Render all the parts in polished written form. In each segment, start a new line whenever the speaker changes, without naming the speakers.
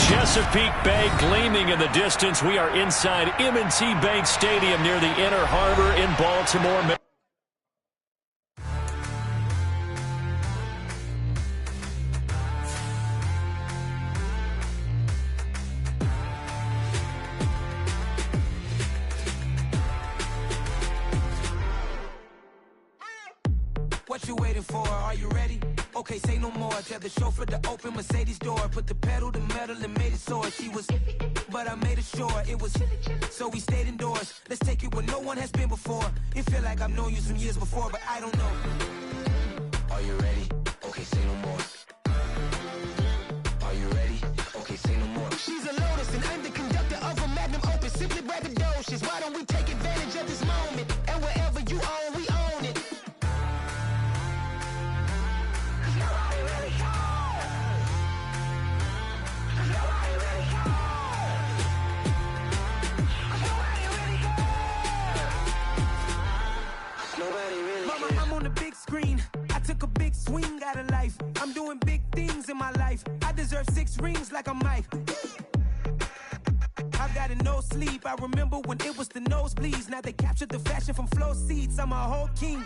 Chesapeake Bay gleaming in the distance. We are inside M&T Bank Stadium near the Inner Harbor in Baltimore.
What you waiting for? Are you ready? Okay, say no more. Tell the chauffeur to open Mercedes door. Put the pedal to metal and made it soar. She was, but I made it sure it was. So we stayed indoors. Let's take it where no one has been before. It feel like I've known you some years before, but I don't know. Are you ready? Okay, say no more. Are you ready? Okay, say no more. She's a Lotus and I'm the conductor of a Magnum Opus. Simply braggadocious. Why don't we take advantage of this moment? And wherever you own, we own it. Mama, I'm on the big screen. I took a big swing out of life. I'm doing big things in my life. I deserve 6 rings like I'm Mike. I've got no sleep. I remember when it was the nosebleeds. Now they captured the fashion from flow seats. I'm a whole king.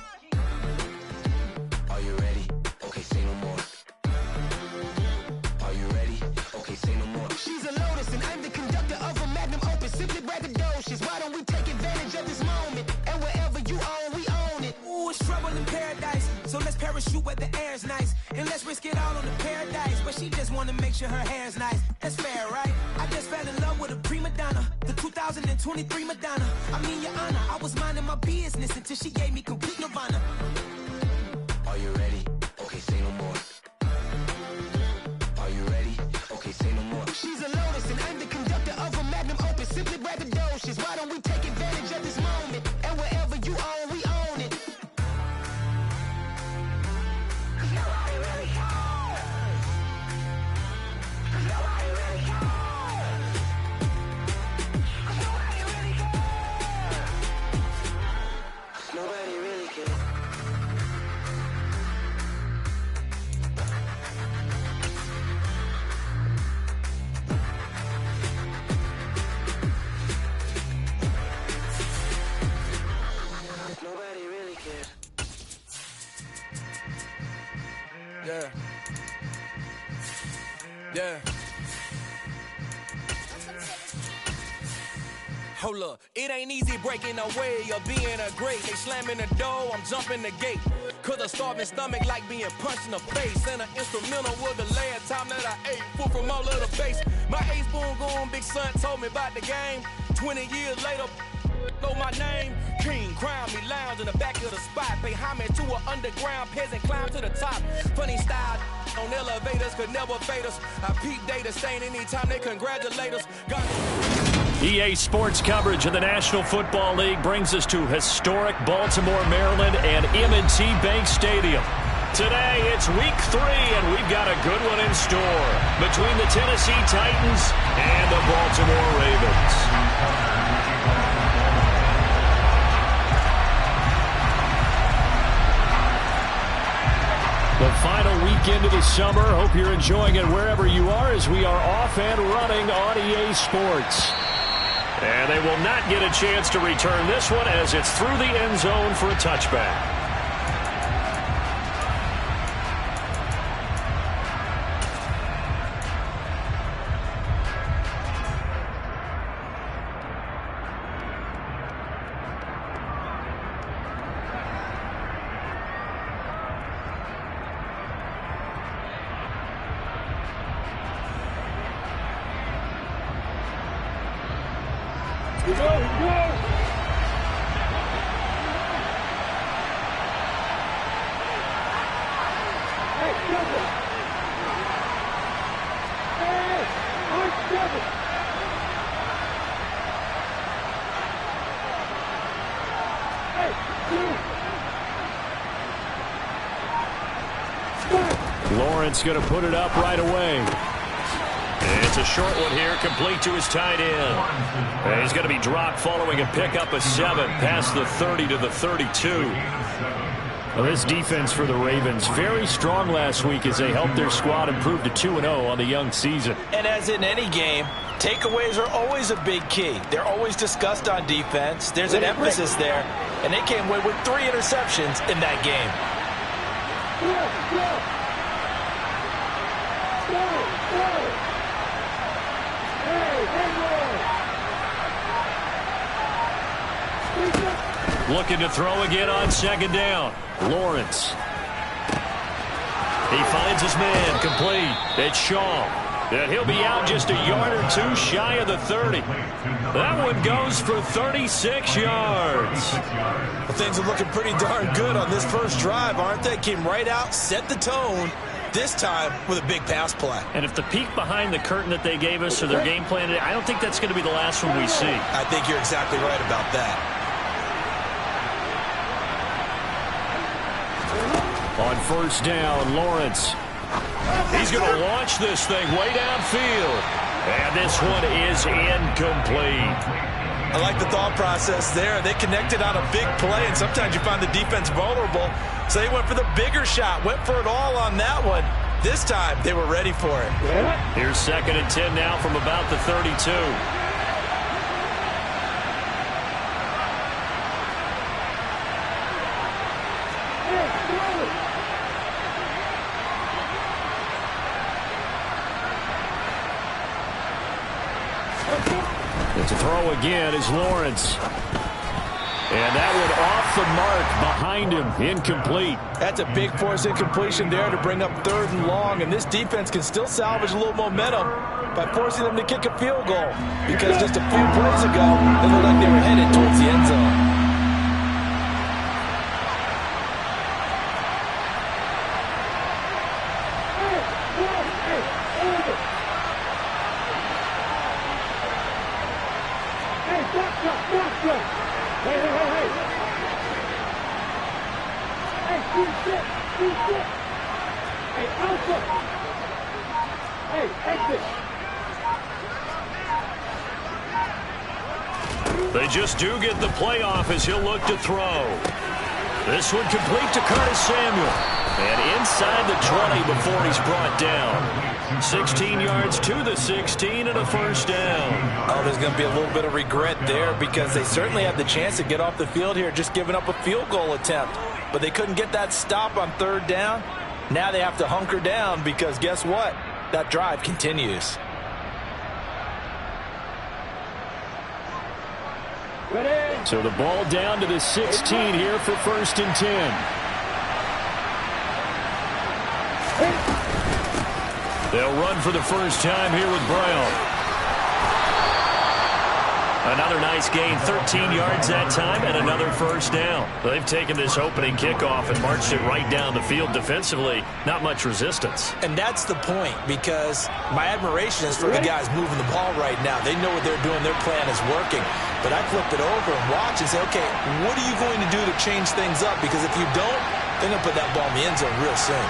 Are you ready? Okay, say no more. Are you ready? Okay, say no more. She's a Lotus and I'm the conductor of a Magnum Opus. Simply braggadocious. Why don't we take advantage of this moment? And wherever you own, we own it. Ooh, it's trouble in paradise. So let's parachute where the air's nice. And let's risk it all on the paradise. But she just wanna make sure her hair's nice. That's fair, right? I just fell in love with a prima donna. The 2023 Madonna. I mean, your honor, I was minding my business until she gave me complete nirvana. Are you ready? Okay, say no more. Are you ready? Okay, say no more. She's a Lotus and I'm the conductor of a Magnum Opus. Simply braggadocious. Why don't we take advantage of this moment? And wherever you own, we own it. Nobody really cares. Nobody really cares. Nobody really cares. Nobody really cares. Nobody really cares. Yeah. Yeah. Hold up, it ain't easy breaking away or being a great. They slamming the door, I'm jumping the gate. Cause a starving stomach like being punched in the face. And an instrumental was the last time that I ate food from all of the base. My ace boom goon, big son told me about the game. 20 years later, know my name. King, crown me, lounge in the back of the spot. Pay homage to an underground peasant, climb to the top. Funny style on elevators could never fade us. I peep data saying anytime they congratulate us.
EA Sports coverage of the National Football League brings us to historic Baltimore, Maryland, and M&T Bank Stadium. Today, it's week 3, and we've got a good one in store between the Tennessee Titans and the Baltimore Ravens. The final weekend of the summer. Hope you're enjoying it wherever you are as we are off and running on EA Sports. And they will not get a chance to return this one as it's through the end zone for a touchback. Lawrence going to put it up right away. And it's a short one here, complete to his tight end. And he's going to be dropped following a pickup of 7 past the 30 to the 32. Well, this defense for the Ravens, very strong last week as they helped their squad improve to 2-0 on the young season.
And as in any game, takeaways are always a big key. They're always discussed on defense. There's an emphasis there, and they came away with 3 interceptions in that game.
Looking to throw again on second down. Lawrence. He finds his man complete. It's Shaw. And he'll be out just a yard or two shy of the 30. That one goes for 36 yards.
Well, things are looking pretty darn good on this first drive, aren't they? Came right out, set the tone, this time with a big pass play.
And if the peek behind the curtain that they gave us or their game plan, I don't think that's going to be the last one we see.
I think you're exactly right about that.
On first down, Lawrence. He's going to launch this thing way downfield. And this one is incomplete.
I like the thought process there. They connected on a big play, and sometimes you find the defense vulnerable. So they went for the bigger shot, went for it all on that one. This time, they were ready for it.
Here's 2nd and 10 now from about the 32. To throw again is Lawrence. And that one off the mark behind him. Incomplete.
That's a big force incompletion there to bring up 3rd and long. And this defense can still salvage a little momentum by forcing them to kick a field goal. Because just a few plays ago, it looked like they were headed towards the end zone.
They just do get the playoff as he'll look to throw. This one complete to Curtis Samuel. And inside the 20 before he's brought down. 16 yards to the 16 and a first down.
Oh, there's going to be a little bit of regret there because they certainly had the chance to get off the field here just giving up a field goal attempt. But they couldn't get that stop on 3rd down. Now they have to hunker down because guess what? That drive continues.
So the ball down to the 16 here for 1st and 10. They'll run for the first time here with Brown. Another nice gain, 13 yards that time, and another first down. They've taken this opening kickoff and marched it right down the field defensively. Not much resistance.
And that's the point, because my admiration is for the guys moving the ball right now. They know what they're doing. Their plan is working. But I flip it over and watch and say, okay, what are you going to do to change things up? Because if you don't, they're going to put that ball in the end zone real soon.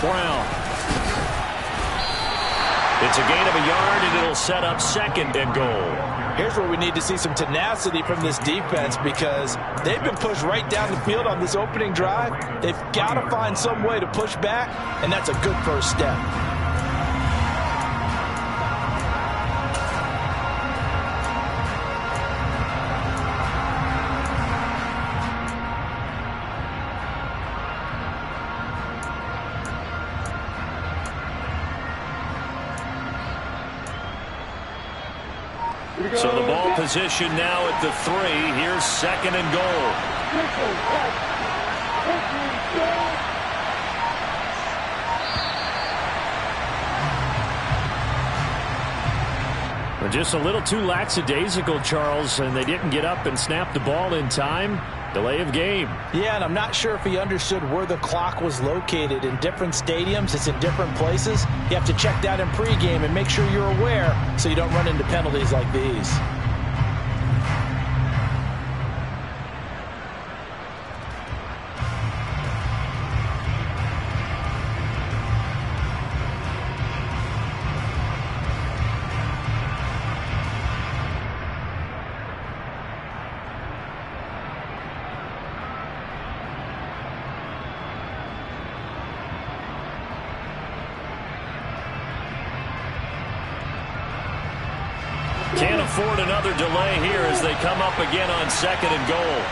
Brown. It's a gain of a yard, and it'll set up 2nd and goal.
Here's where we need to see some tenacity from this defense because they've been pushed right down the field on this opening drive. They've got to find some way to push back, and that's a good first step.
So the ball position now at the 3. Here's 2nd and goal. They're just a little too lackadaisical, Charles, and they didn't get up and snap the ball in time. Delay of game.
Yeah, and I'm not sure if he understood where the clock was located. In different stadiums, it's in different places. You have to check that in pregame and make sure you're aware so you don't run into penalties like these.
afford another delay here as they come up again on 2nd and goal.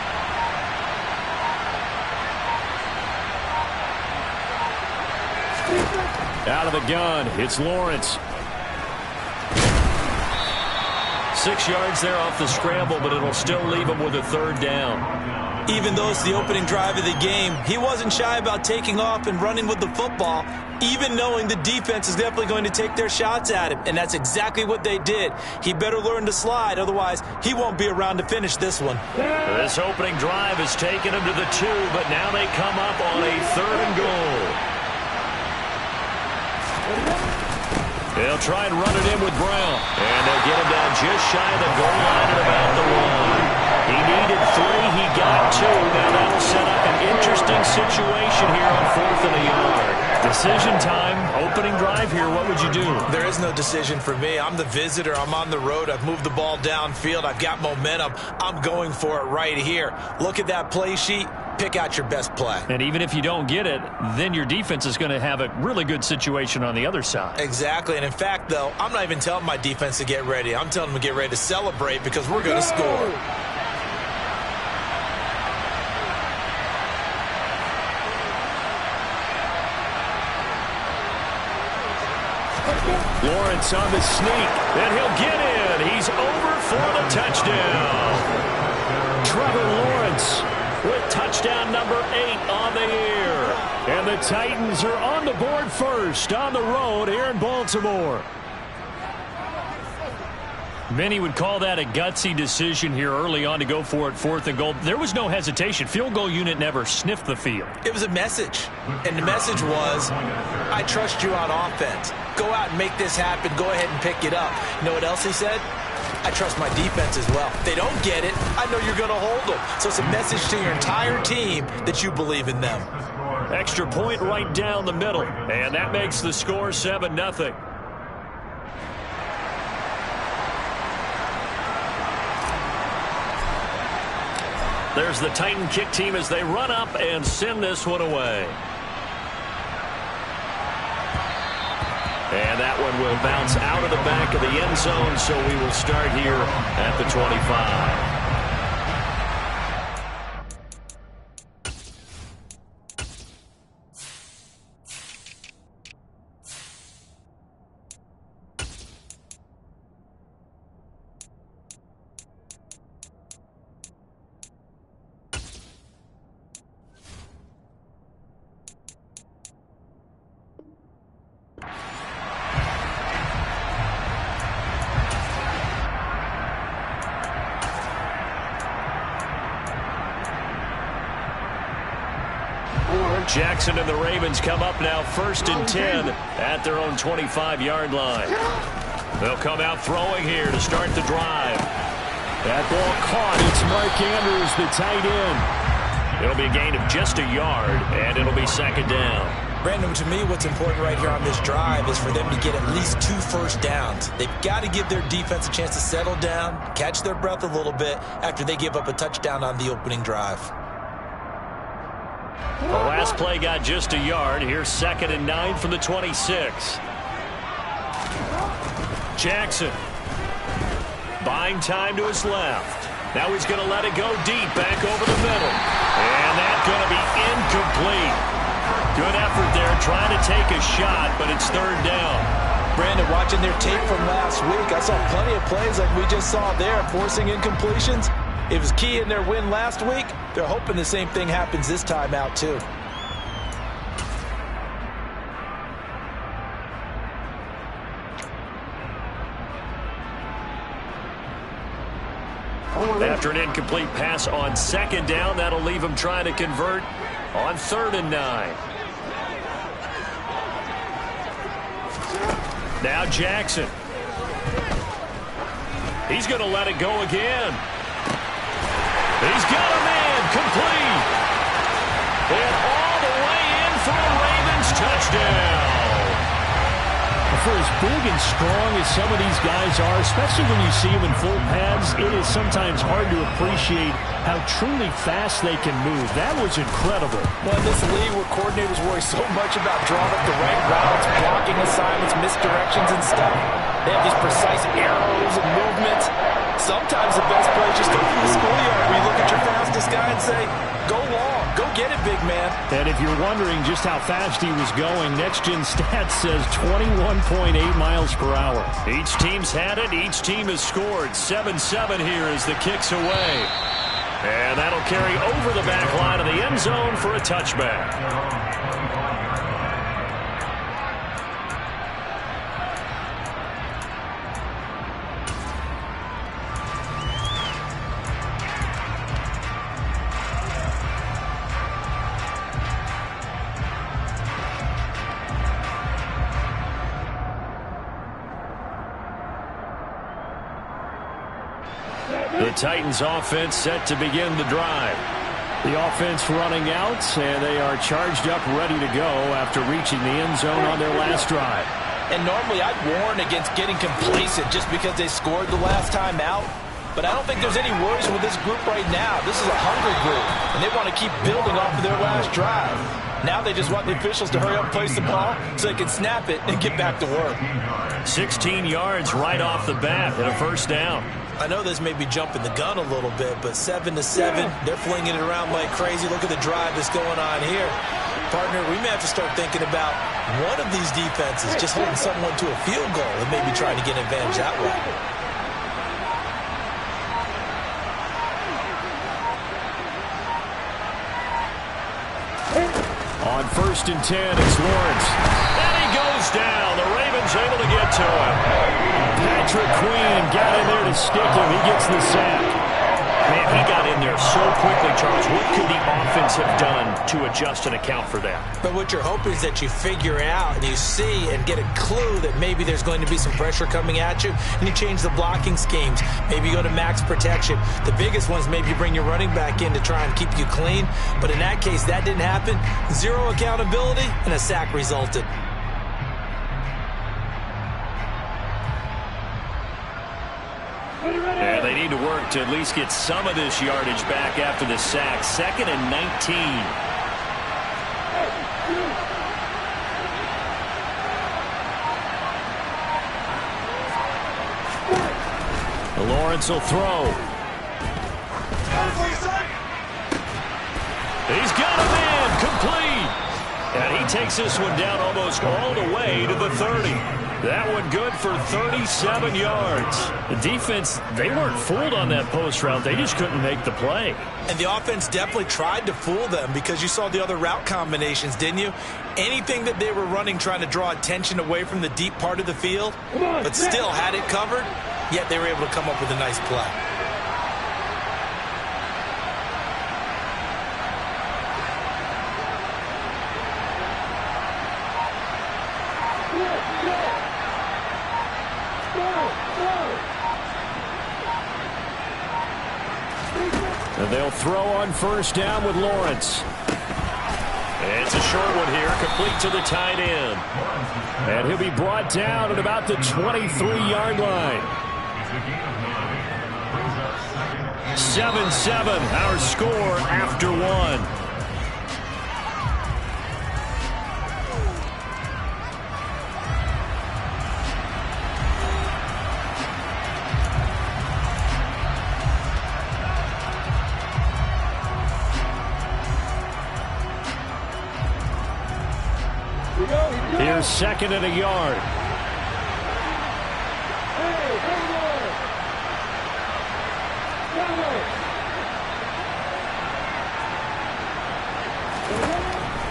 Out of the gun, it's Lawrence. 6 yards there off the scramble, but it'll still leave him with a 3rd down.
Even though it's the opening drive of the game, he wasn't shy about taking off and running with the football, even knowing the defense is definitely going to take their shots at him, and that's exactly what they did. He better learn to slide, otherwise he won't be around to finish this one.
This opening drive has taken him to the 2, but now they come up on a 3rd and goal. They'll try and run it in with Brown. And they'll get him down just shy of the goal line at about the 1. He needed 3. He got 2. Now that'll set up an interesting situation here on 4th and a yard. Decision time. Opening drive here. What would you do?
There is no decision for me. I'm the visitor. I'm on the road. I've moved the ball downfield. I've got momentum. I'm going for it right here. Look at that play sheet. Pick out your best play.
And even if you don't get it, then your defense is going to have a really good situation on the other side.
Exactly. And in fact, though, I'm not even telling my defense to get ready. I'm telling them to get ready to celebrate because we're going to score.
Lawrence on the sneak, and he'll get in. He's over for the touchdown. Trevor Lawrence with touchdown number 8 on the year. And the Titans are on the board first on the road here in Baltimore. Many would call that a gutsy decision here early on to go for it 4th and goal. There was no hesitation. Field goal unit never sniffed the field.
It was a message. And the message was, I trust you on offense. Go out and make this happen. Go ahead and pick it up. You know what else he said? I trust my defense as well. If they don't get it, I know you're going to hold them. So it's a message to your entire team that you believe in them.
Extra point right down the middle. And that makes the score 7-0. There's the Titan kick team as they run up and send this one away. And that one will bounce out of the back of the end zone, so we will start here at the 25. Jackson and the Ravens come up now 1st and 10 at their own 25-yard line. They'll come out throwing here to start the drive. That ball caught. It's Mark Andrews, the tight end. It'll be a gain of just a yard, and it'll be 2nd down.
Brandon, to me, what's important right here on this drive is for them to get at least 2 first downs. They've got to give their defense a chance to settle down, catch their breath a little bit after they give up a touchdown on the opening drive.
The last play got just a yard. Here's 2nd and 9 from the 26. Jackson buying time to his left. Now he's going to let it go deep back over the middle. And that's going to be incomplete. Good effort there trying to take a shot, but it's 3rd down.
Brandon, watching their tape from last week, I saw plenty of plays like we just saw there, forcing incompletions. It was key in their win last week. They're hoping the same thing happens this time out, too.
After an incomplete pass on 2nd down, that'll leave him trying to convert on 3rd and 9. Now Jackson. He's going to let it go again. He's got a man complete. And all the way in for a Ravens touchdown. for as big and strong as some of these guys are, especially when you see them in full pads, it is sometimes hard to appreciate how truly fast they can move. That was incredible.
Well, in this league where coordinators worry so much about drawing up the right routes, blocking assignments, misdirections and stuff, they have these precise arrows and movements. Sometimes the best play is just go from the schoolyard where you look at your fastest guy and say, go long, go get it, big man.
And if you're wondering just how fast he was going, Next Gen Stats says 21.8 miles per hour. Each team's had it. Each team has scored. 7-7 here as the kick's away. And that'll carry over the back line of the end zone for a touchback. The Titans offense set to begin the drive. The offense running out, and they are charged up, ready to go after reaching the end zone on their last drive.
And normally I'd warn against getting complacent just because they scored the last time out. But I don't think there's any worries with this group right now. This is a hungry group, and they want to keep building off of their last drive. Now they just want the officials to hurry up and place the ball so they can snap it and get back to work.
16 yards right off the bat and a first down.
I know this may be jumping the gun a little bit, but 7-7, they're flinging it around like crazy. Look at the drive that's going on here. Partner, we may have to start thinking about one of these defenses just holding someone to a field goal and maybe trying to get an advantage that way.
On 1st and 10, it's Lawrence. And he goes down. The Ravens able to get to him. Patrick Queen got in there to stick him. He gets the sack. Man, he got in there so quickly, Charles. What could the offense have done to adjust and account for that?
But what you're hoping is that you figure out and you see and get a clue that maybe there's going to be some pressure coming at you, and you change the blocking schemes. Maybe you go to max protection. The biggest ones, maybe you bring your running back in to try and keep you clean. But in that case, that didn't happen. Zero accountability, and a sack resulted.
Yeah, they need to work to at least get some of this yardage back after the sack. 2nd and 19. Lawrence will throw. He's got a man complete. And he takes this one down almost all the way to the 30. That one good for 37 yards. The defense, they weren't fooled on that post route. They just couldn't make the play.
And the offense definitely tried to fool them because you saw the other route combinations, didn't you? Anything that they were running trying to draw attention away from the deep part of the field, but still had it covered, yet they were able to come up with a nice play.
And they'll throw on 1st down with Lawrence. It's a short one here, complete to the tight end. And he'll be brought down at about the 23-yard line. 7-7, our score after one. Here's 2nd and a yard.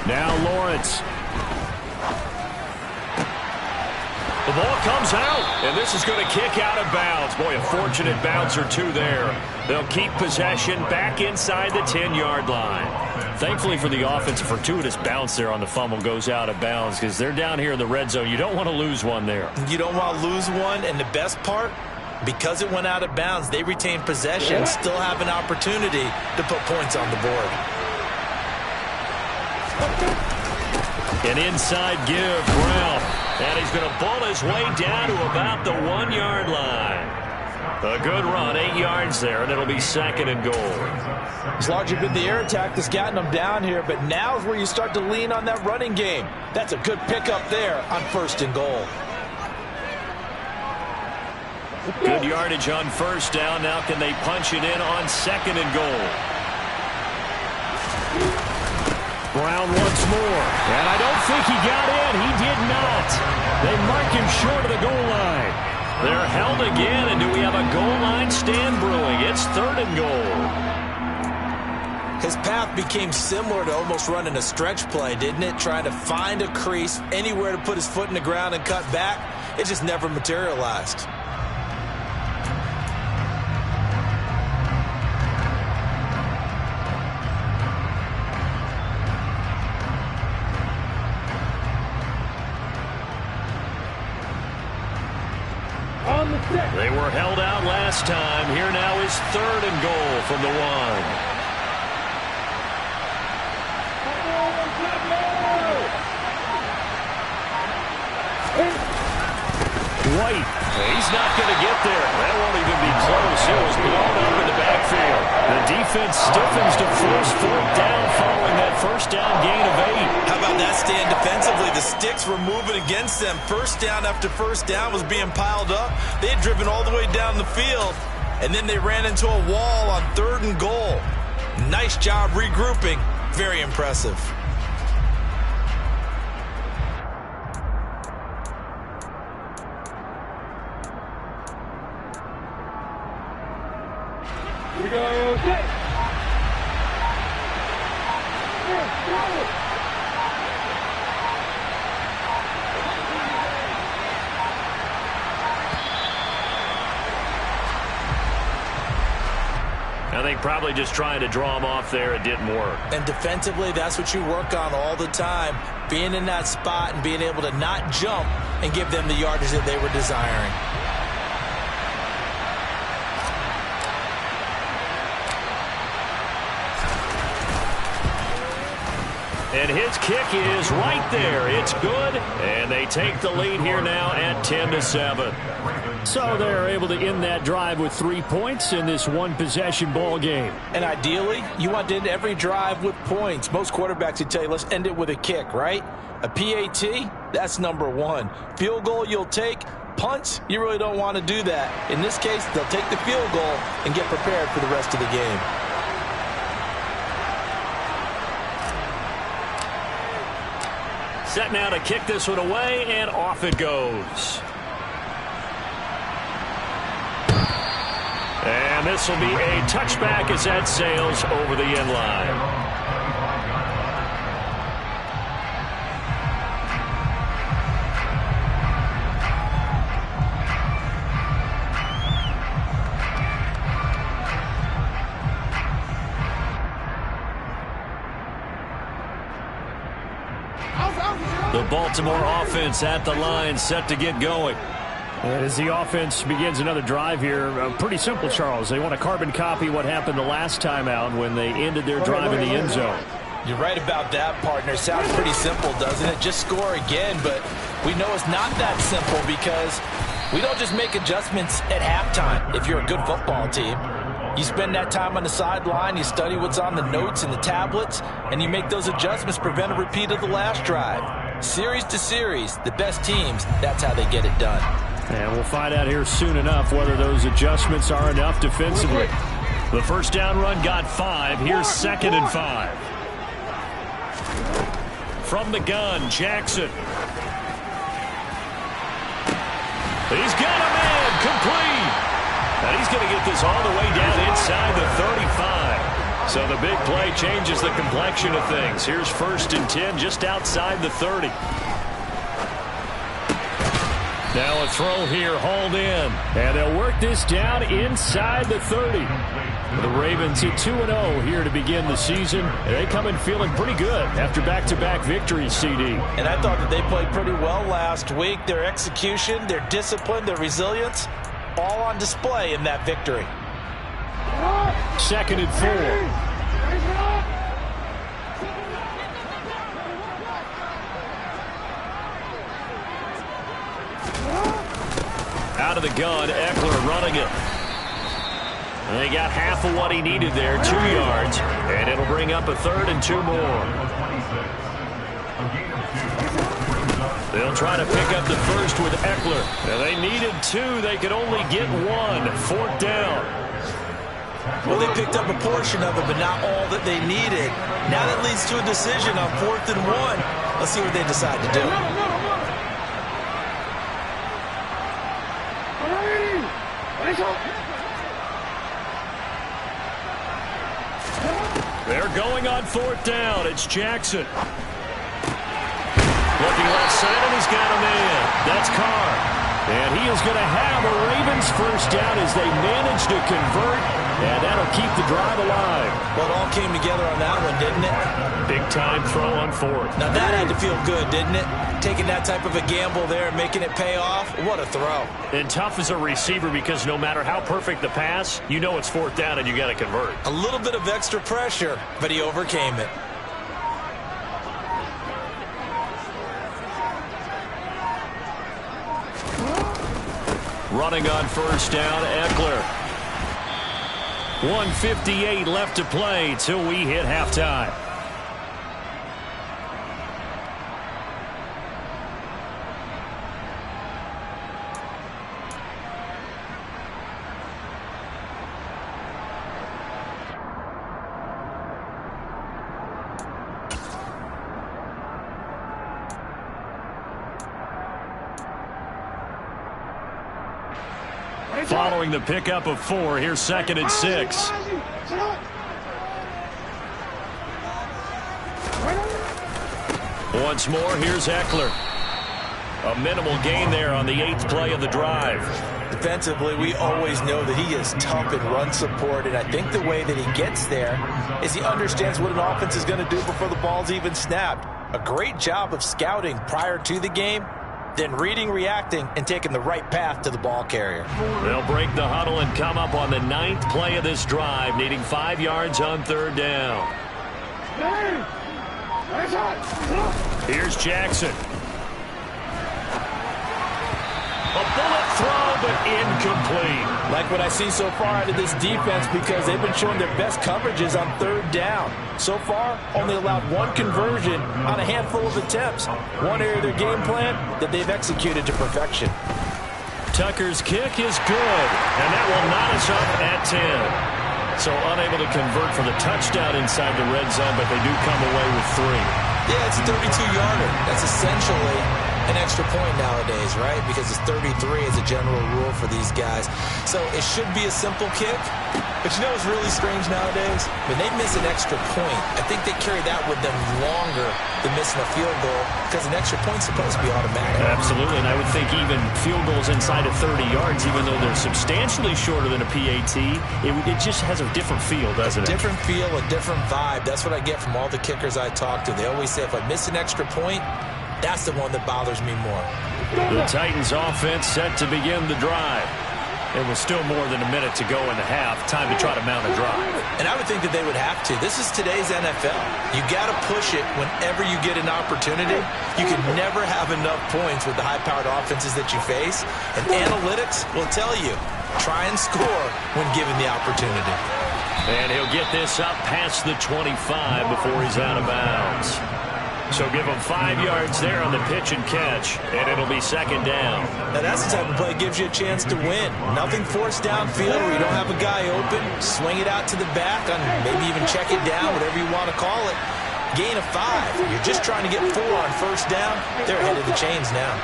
Now Lawrence. The ball comes out, and this is going to kick out of bounds. Boy, a fortunate bounce or two there. They'll keep possession back inside the 10-yard line. Thankfully for the offense, a fortuitous bounce there on the fumble goes out of bounds because they're down here in the red zone. You don't want to lose one there.
You don't want to lose one, and the best part, because it went out of bounds, they retain possession, still have an opportunity to put points on the board.
An inside give, Brown. And he's going to pull his way down to about the 1-yard line. A good run, 8 yards there, and it'll be 2nd and goal.
It's largely been the air attack that's gotten them down here, but now's where you start to lean on that running game. That's a good pickup there on 1st and goal.
Good yardage on 1st down. Now can they punch it in on 2nd and goal? Brown once more. And I don't think he got in. He did not. They mark him short of the goal line. They're held again, and do we have a goal line stand brewing? It's 3rd and goal.
His path became similar to almost running a stretch play, didn't it? Trying to find a crease, anywhere to put his foot in the ground and cut back. It just never materialized.
They were held out last time. Here now is 3rd and goal from the 1. White. He's not going to get there. That won't even be close. It was blown up in the backfield. The defense stiffens to force 4th down following that 1st down gain of 8.
How about that stand defensively? The sticks were moving against them. 1st down after 1st down was being piled up. They had driven all the way down the field, and then they ran into a wall on 3rd and goal. Nice job regrouping. Very impressive.
We go, set.
I think probably just trying to draw him off there. It didn't work.
And defensively, that's what you work on all the time. Being in that spot and being able to not jump and give them the yardage that they were desiring.
And his kick is right there. It's good. And they take the lead here now at 10-7. So they're able to end that drive with 3 points in this one-possession ball game.
And ideally, you want to end every drive with points. Most quarterbacks would tell you, let's end it with a kick, right? A PAT, that's number 1. Field goal you'll take. Punts, you really don't want to do that. In this case, they'll take the field goal and get prepared for the rest of the game.
Set now to kick this one away, and off it goes. And this will be a touchback as that sails over the end line. The Baltimore offense at the line, set to get going. And as the offense begins another drive here, pretty simple, Charles. They want to carbon copy what happened the last time out when they ended their drive in the end zone.
You're right about that, partner. Sounds pretty simple, doesn't it? Just score again, but we know it's not that simple because we don't just make adjustments at halftime if you're a good football team. You spend that time on the sideline, you study what's on the notes and the tablets, and you make those adjustments, prevent a repeat of the last drive. Series to series, the best teams, that's how they get it done.
And we'll find out here soon enough whether those adjustments are enough defensively. The first down run got 5. Here's 2nd and 5. From the gun, Jackson. He's got a man complete. And he's going to get this all the way down inside the 35. So the big play changes the complexion of things. Here's 1st and 10 just outside the 30. Now a throw here, hauled in. And they'll work this down inside the 30. The Ravens at 2-0 here to begin the season. They come in feeling pretty good after back-to-back victories, CD.
And I thought that they played pretty well last week. Their execution, their discipline, their resilience, all on display in that victory.
2nd and 4. of the gun. Ekeler running it. And he got half of what he needed there, 2 yards. And it'll bring up a 3rd and 2 more. They'll try to pick up the first with Ekeler. Now they needed 2. They could only get 1. 4th down.
Well, they picked up a portion of it, but not all that they needed. Now that leads to a decision on 4th and 1. Let's see what they decide to do.
They're going on 4th down. It's Jackson. Looking left side, and he's got a man. That's Carr. And he is going to have a Ravens first down as they manage to convert, and that'll keep the drive alive.
Well, it all came together on that one, didn't it?
Big-time throw on 4th.
Now, that had to feel good, didn't it? Taking that type of a gamble there and making it pay off. What a throw.
And tough as a receiver because no matter how perfect the pass, you know it's 4th down and you got to convert.
A little bit of extra pressure, but he overcame it.
Running on 1st down, Ekeler. 1:58 left to play till we hit halftime. Following the pickup of 4, here's 2nd and 6. Once more, here's Ekeler. A minimal gain there on the 8th play of the drive.
Defensively, we always know that he is tough in run support, and I think the way that he gets there is he understands what an offense is going to do before the ball's even snapped. A great job of scouting prior to the game, then reading, reacting, and taking the right path to the ball carrier.
They'll break the huddle and come up on the 9th play of this drive, needing 5 yards on 3rd down. Here's Jackson. A bullet throw, but incomplete.
Like what I've seen so far out of this defense because they've been showing their best coverages on 3rd down. So far, only allowed 1 conversion on a handful of attempts. One area of their game plan that they've executed to perfection.
Tucker's kick is good, and that will knot us up at 10. So unable to convert for the touchdown inside the red zone, but they do come away with 3.
Yeah, it's a 32-yarder. That's essentially an extra point nowadays, right? Because it's 33 as a general rule for these guys. So it should be a simple kick. But you know what's really strange nowadays? When they miss an extra point, I think they carry that with them longer than missing a field goal because an extra point's supposed to be automatic.
Absolutely, and I would think even field goals inside of 30 yards, even though they're substantially shorter than a PAT, it just has a different feel, doesn't it?
A different feel, a different vibe. That's what I get from all the kickers I talk to. They always say if I miss an extra point, that's the one that bothers me more.
The Titans offense set to begin the drive. It was still more than a minute to go in the half. Time to try to mount a drive.
And I would think that they would have to. This is today's NFL. You got to push it whenever you get an opportunity. You can never have enough points with the high-powered offenses that you face. And analytics will tell you, try and score when given the opportunity.
And he'll get this up past the 25 before he's out of bounds. So give him 5 yards there on the pitch and catch, and it'll be 2nd down.
Now that's the type of play that gives you a chance to win. Nothing forced downfield where you don't have a guy open. Swing it out to the back, on maybe even check it down, whatever you want to call it. Gain of 5. You're just trying to get 4 on 1st down. They're ahead of the chains now.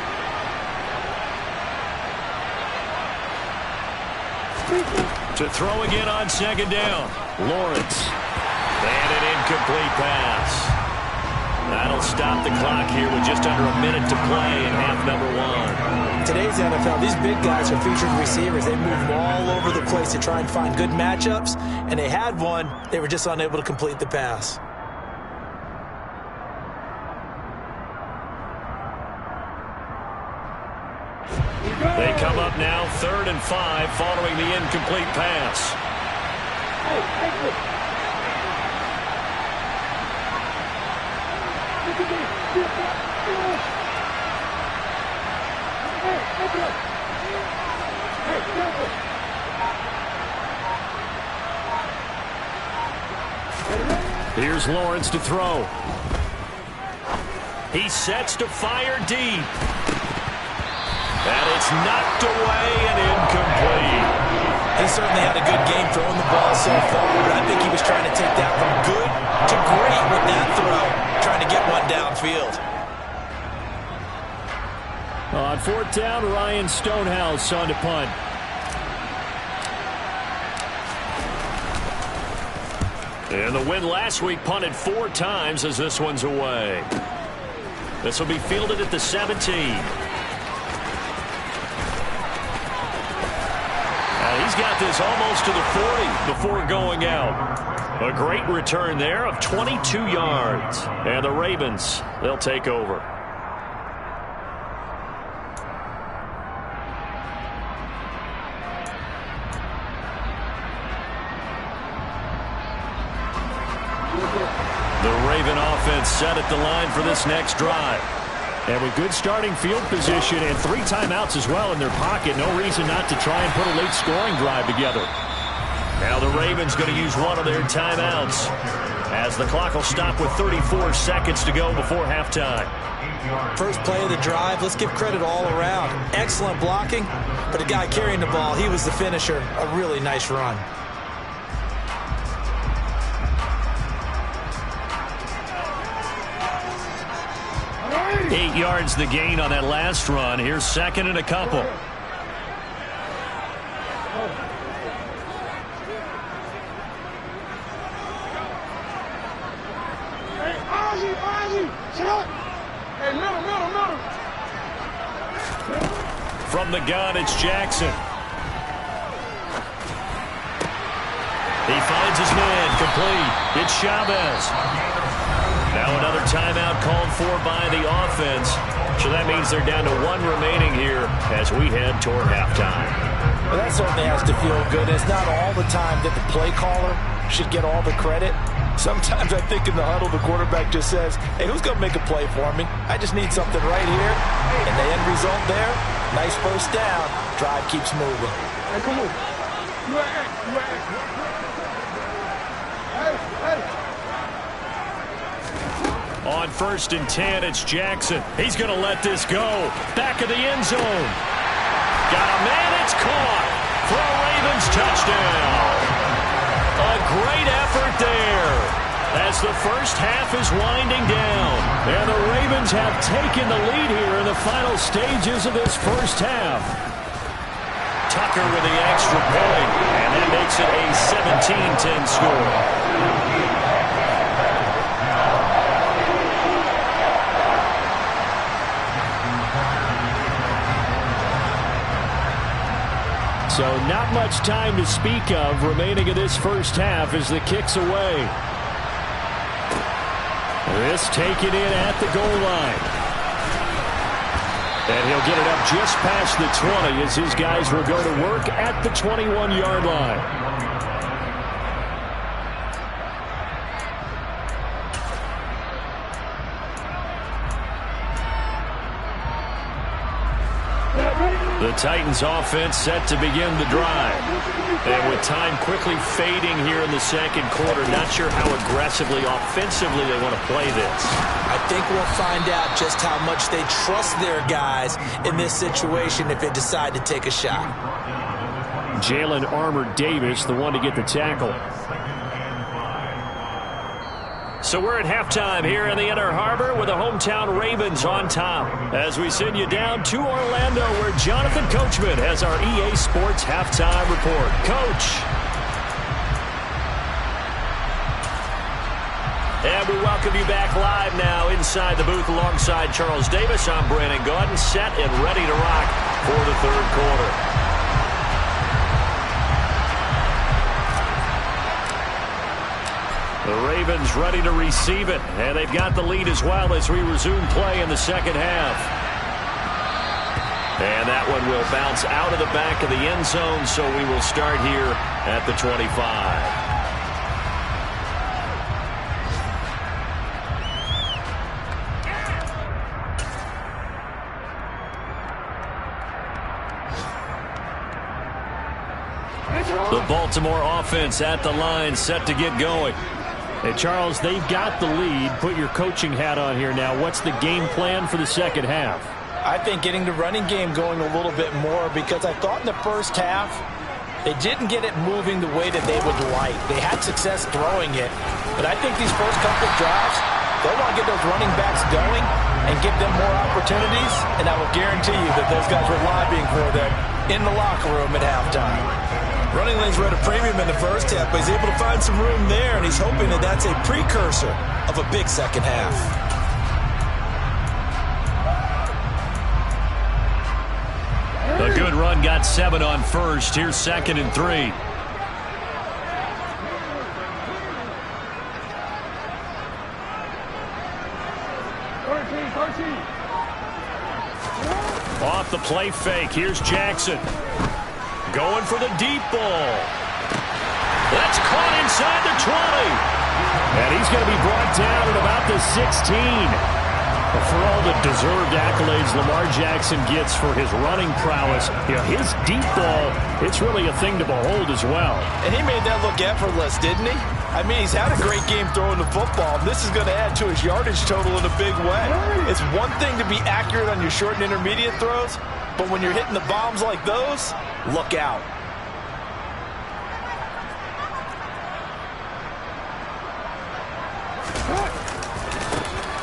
To throw again on 2nd down. Lawrence. And an incomplete pass. That'll stop the clock here with just under a minute to play in half number 1.
Today's NFL, these big guys are featured receivers. They move all over the place to try and find good matchups, and they had one. They were just unable to complete the pass.
They come up now 3rd and 5 following the incomplete pass. Here's Lawrence to throw. He sets to fire deep. And it's knocked away and incomplete.
He certainly had a good game throwing the ball so far, but I think he was trying to take that from good to great with that throw, trying to get one downfield.
On fourth down, Ryan Stonehouse on to punt. And the win last week punted 4 times as this one's away. This will be fielded at the 17. He's got this almost to the 40 before going out. A great return there of 22 yards. And the Ravens, they'll take over. The Raven offense set at the line for this next drive. And with good starting field position and 3 timeouts as well in their pocket, no reason not to try and put a late scoring drive together. Now the Ravens going to use one of their timeouts as the clock will stop with 34 seconds to go before halftime.
First play of the drive, let's give credit all around. Excellent blocking, but the guy carrying the ball, he was the finisher. A really nice run.
Eight yards the gain on that last run. Here's second and a couple.
Hey, Ozzie, shut up. Hey, middle.
From the gun, it's Jackson. He finds his man, complete. It's Chavez. Now another timeout called for by the offense. So that means they're down to 1 remaining here as we head toward halftime.
Well, that certainly has to feel good. It's not all the time that the play caller should get all the credit. Sometimes I think in the huddle the quarterback just says, hey, who's going to make a play for me? I just need something right here. And the end result there, nice first down. Drive keeps moving.
Hey, come on. Hey.
On 1st and 10, it's Jackson. He's going to let this go. Back of the end zone. Got a man, it's caught for a Ravens touchdown. A great effort there as the first half is winding down. And the Ravens have taken the lead here in the final stages of this first half. Tucker with the extra point, and that makes it a 17-10 score. So not much time to speak of remaining in this first half as the kick's away. This taken in at the goal line. And he'll get it up just past the 20 as his guys will go to work at the 21-yard line. The Titans offense set to begin the drive. And with time quickly fading here in the second quarter, not sure how aggressively, offensively they want to play this.
I think we'll find out just how much they trust their guys in this situation if they decide to take a shot.
Jalen Armour-Davis, the one to get the tackle. So we're at halftime here in the Inner Harbor with the hometown Ravens on top as we send you down to Orlando where Jonathan Coachman has our EA Sports halftime report. Coach. And we welcome you back live now inside the booth alongside Charles Davis. I'm Brandon Gaudin, set and ready to rock for the third quarter. The Ravens ready to receive it, and they've got the lead as well as we resume play in the second half. And that one will bounce out of the back of the end zone, so we will start here at the 25. The Baltimore offense at the line, set to get going.
Hey, Charles, they've got the lead. Put your coaching hat on here now. What's the game plan for the second half?
I think getting the running game going a little bit more, because I thought in the first half they didn't get it moving the way that they would like. They had success throwing it, but I think these first couple of drives, they'll want to get those running backs going and give them more opportunities, and I will guarantee you that those guys were lobbying for them in the locker room at halftime. Running lanes were at a premium in the first half, but he's able to find some room there, and he's hoping that that's a precursor of a big second half.
A good run got 7 on first. Here's 2nd and 3. Off the play fake. Here's Jackson. Going for the deep ball. That's caught inside the 20. And he's going to be brought down at about the 16. For all the deserved accolades Lamar Jackson gets for his running prowess, his deep ball, it's really a thing to behold as well.
And he made that look effortless, didn't he? I mean, he's had a great game throwing the football. This is going to add to his yardage total in a big way. It's one thing to be accurate on your short and intermediate throws, but when you're hitting the bombs like those, look out.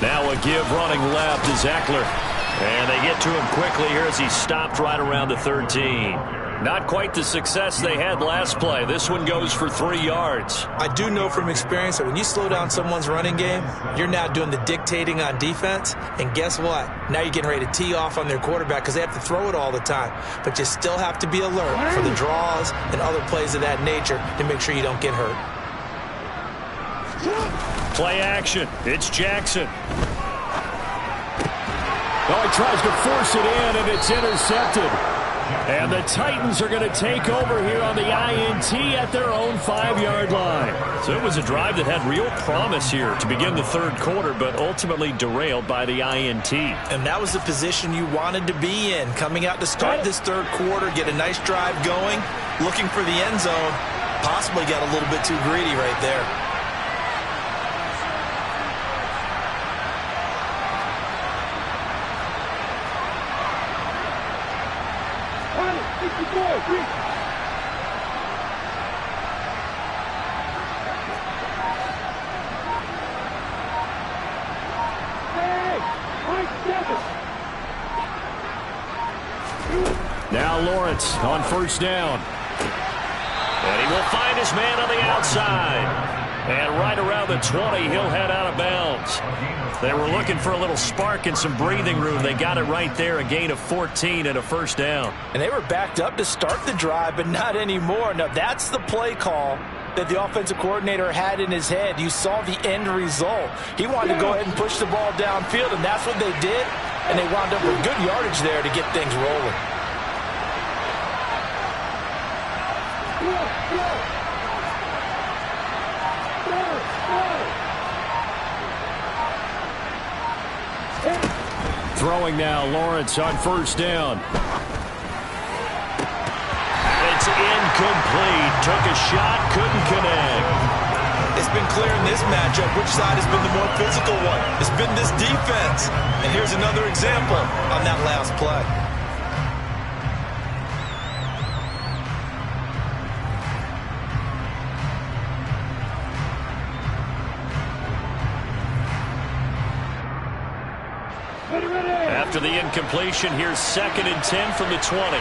Now a give running left is Eckler. And they get to him quickly here as he stopped right around the 13. Not quite the success they had last play. This one goes for 3 yards.
I do know from experience that when you slow down someone's running game, you're now doing the dictating on defense. And guess what? Now you're getting ready to tee off on their quarterback because they have to throw it all the time. But you still have to be alert for the draws and other plays of that nature to make sure you don't get hurt.
Play action. It's Jackson.
Oh, he tries to force it in, and it's intercepted. And the Titans are going to take over here on the INT at their own 5-yard line.
So it was a drive that had real promise here to begin the third quarter, but ultimately derailed by the INT.
And that was the position you wanted to be in. Coming out to start this third quarter, get a nice drive going, looking for the end zone. Possibly got a little bit too greedy right there.
Now Lawrence on first down.
And he will find his man on the outside. And right around the 20, he'll head out of bounds. They were looking for a little spark and some breathing room. They got it right there, a gain of 14 and a first down.
And they were backed up to start the drive, but not anymore. Now, that's the play call that the offensive coordinator had in his head. You saw the end result. He wanted to go ahead and push the ball downfield, and that's what they did. And they wound up with good yardage there to get things rolling.
Throwing now, Lawrence on first down.
It's incomplete. Took a shot, couldn't connect.
It's been clear in this matchup which side has been the more physical one. It's been this defense. And here's another example on that last play.
After the incompletion, here's 2nd and 10 from the 20.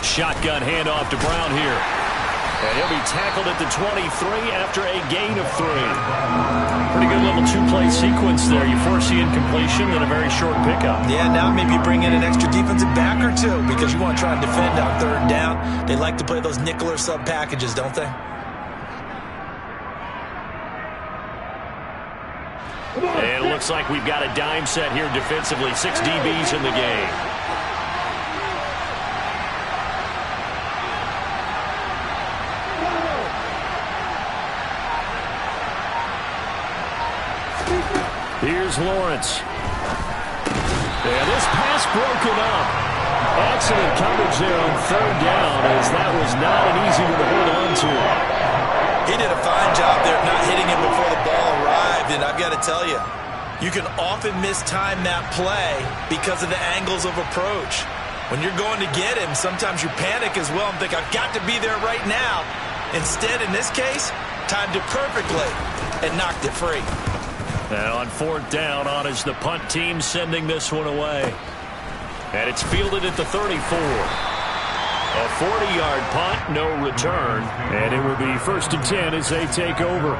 Shotgun handoff to Brown here. And he'll be tackled at the 23 after a gain of 3. Pretty good little two-play sequence there. You force the incompletion, then a very short pickup.
Yeah, now maybe bring in an extra defensive back or two because you want to try and defend on third down. They like to play those nickel or sub packages, don't they?
And it looks looks like we've got a dime set here defensively. 6 DBs in the game. Here's Lawrence. And this pass broken up. Excellent coverage there on 3rd down, as that was not an easy one to hold on to.
He did a fine job there of not hitting him before the ball arrived, and I've got to tell you, you can often mistime that play because of the angles of approach. When you're going to get him, sometimes you panic as well and think, I've got to be there right now. Instead, in this case, timed it perfectly and knocked it free.
And on 4th down, on is the punt team sending this one away. And it's fielded at the 34. A 40-yard punt, no return. And it will be 1st and 10 as they take over.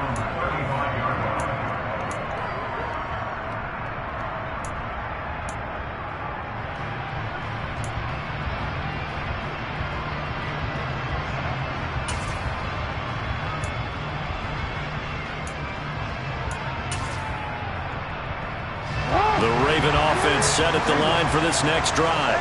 Set at the line for this next drive.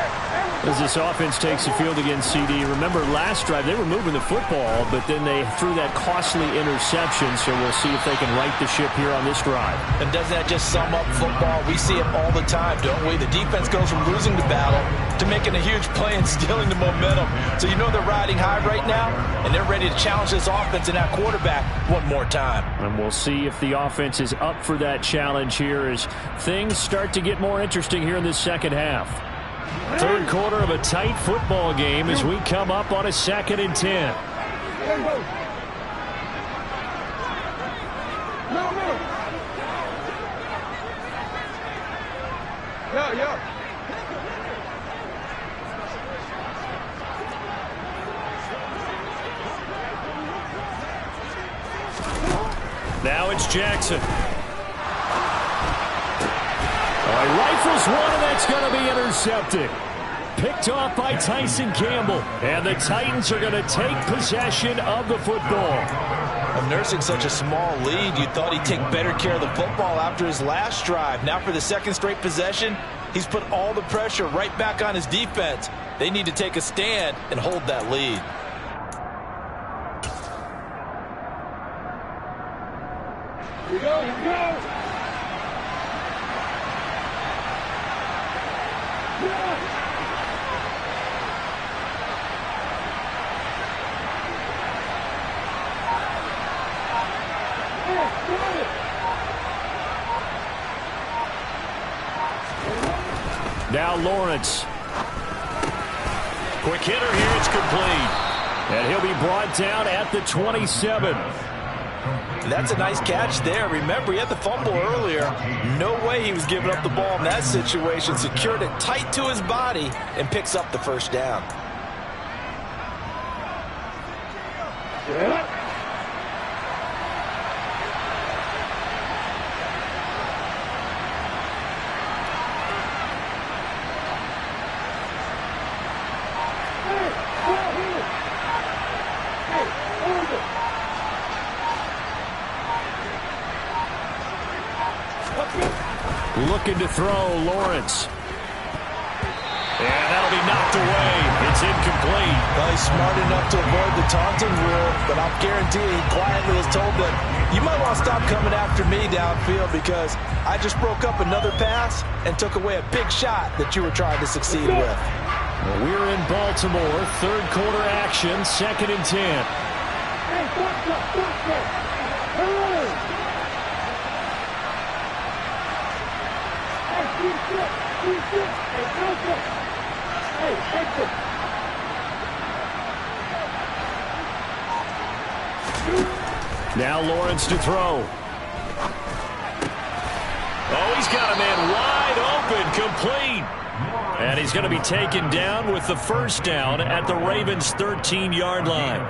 As this offense takes the field against CD, remember last drive they were moving the football, but then they threw that costly interception, so we'll see if they can right the ship here on this drive.
And doesn't that just sum up football? We see it all the time, don't we? The defense goes from losing the battle to making a huge play and stealing the momentum. So you know they're riding high right now, and they're ready to challenge this offense and that quarterback one more time.
And we'll see if the offense is up for that challenge here as things start to get more interesting here in this second half. 3rd quarter of a tight football game as we come up on a 2nd and 10.
Yeah.
Now it's Jackson. He rifles one, and that's going to be intercepted. Picked off by Tyson Campbell. And the Titans are going to take possession of the football.
I'm nursing such a small lead. You thought he'd take better care of the football after his last drive. Now for the 2nd straight possession, he's put all the pressure right back on his defense. They need to take a stand and hold that lead.
Here we go.
Now Lawrence. Quick hitter here. It's complete. And he'll be brought down at the 27.
That's a nice catch there. Remember, he had the fumble earlier. No way he was giving up the ball in that situation. Secured it tight to his body and picks up the 1st down.
Yeah.
Looking to throw, Lawrence. And that'll be knocked away. It's incomplete.
Well, he's smart enough to avoid the taunting rule, but I'll guarantee he quietly has told them, you might want to stop coming after me downfield because I just broke up another pass and took away a big shot that you were trying to succeed with.
Well, we're in Baltimore. 3rd quarter action, 2nd and 10.
Hey,
Now Lawrence to throw. Oh, he's got a man wide open, complete. And he's going to be taken down with the 1st down at the Ravens' 13-yard line.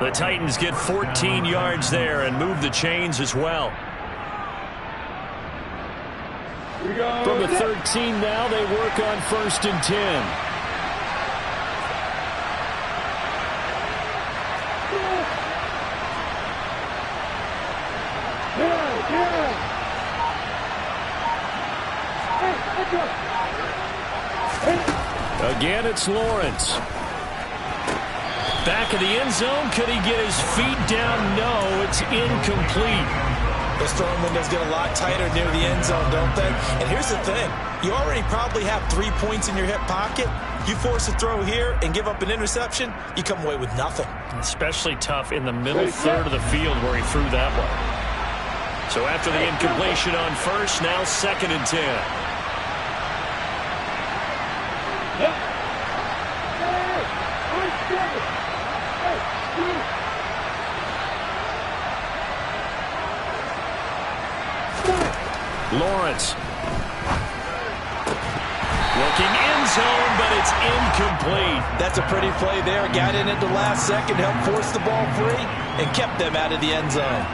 The Titans get 14 yards there and move the chains as well. From the 13 now, they work on 1st and 10.
again, it's Lawrence. Back of the end zone. Could he get his feet down? No, it's incomplete.
Those throwing windows get a lot tighter near the end zone, don't they? And here's the thing. You already probably have 3 points in your hip pocket. You force a throw here and give up an interception, you come away with nothing.
Especially tough in the middle third of the field where he threw that one. So after the incompletion on first, now 2nd and 10. Lawrence. Looking end zone, but it's incomplete.
That's a pretty play there. Got in at the last second, helped force the ball free, and kept them out of the end zone.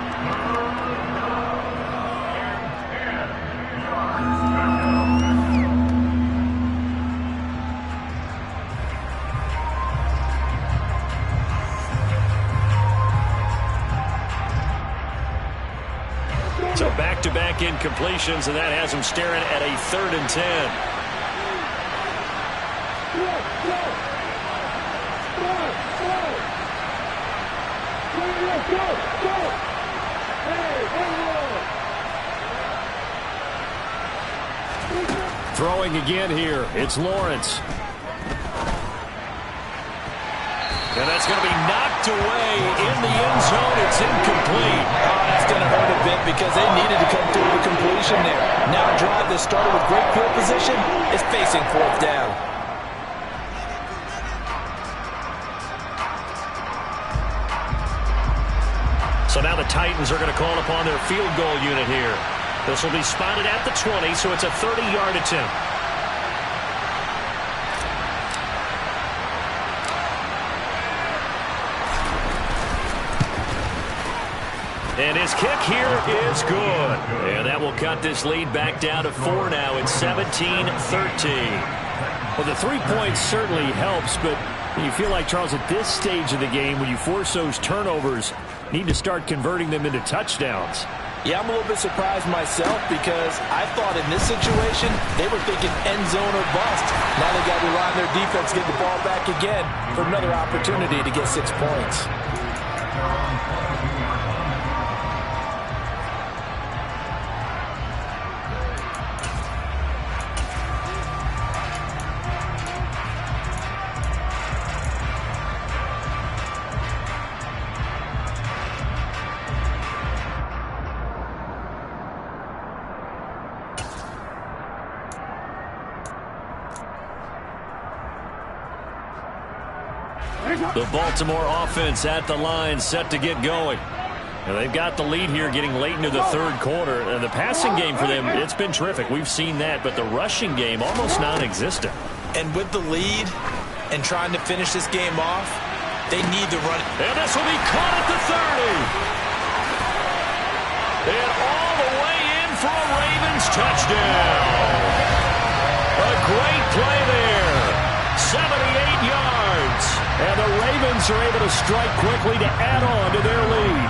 So back-to-back incompletions, and that has him staring at a 3rd and 10. Throwing again here, it's Lawrence. And that's going to be knocked away in the end zone. It's incomplete.
Oh, that's going to hurt a bit because they needed to come through the completion there. Now a drive that started with great field position is facing 4th down.
So now the Titans are going to call upon their field goal unit here. This will be spotted at the 20, so it's a 30-yard attempt. And his kick here is good. And that will cut this lead back down to 4 now. It's 17-13. Well, the 3 points certainly helps, but you feel like, Charles, at this stage of the game, when you force those turnovers, need to start converting them into touchdowns.
Yeah, I'm a little bit surprised myself because I thought in this situation they were thinking end zone or bust. Now they got to rely on their defense, get the ball back again for another opportunity to get 6 points.
The Baltimore offense at the line, set to get going. And they've got the lead here getting late into the 3rd quarter. And the passing game for them, it's been terrific. We've seen that, but the rushing game almost non-existent.
And with the lead and trying to finish this game off, they need to run it.
And this will be caught at the 30. And all the way in for a Ravens touchdown. A great play there. 78 yards. And the Ravens are able to strike quickly to add on to their lead.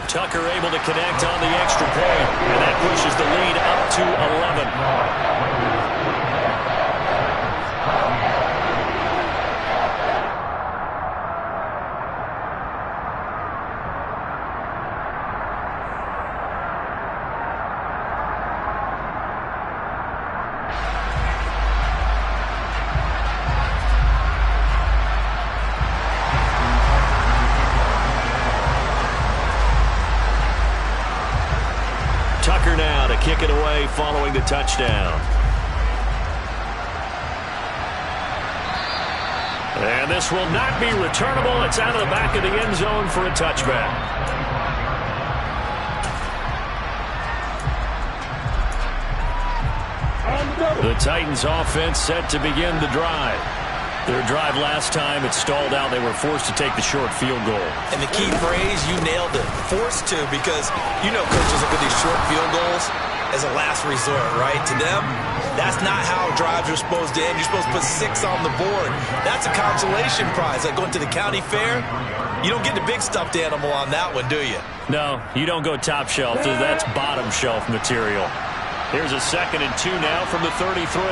Tucker able to connect on the extra point, and that pushes the lead up to 11. Tucker now to kick it away following the touchdown. And this will not be returnable. It's out of the back of the end zone for a touchback.
The Titans offense set to begin the drive. Their drive last time, it stalled out. They were forced to take the short field goal.
And the key phrase, you nailed it. Forced to, because you know coaches look at these short field goals as a last resort, right? To them, that's not how drives are supposed to end. You're supposed to put 6 on the board. That's a consolation prize. Like going to the county fair, you don't get the big stuffed animal on that one, do you?
No, you don't go top shelf. That's bottom shelf material. Here's a 2nd and 2 now from the 33.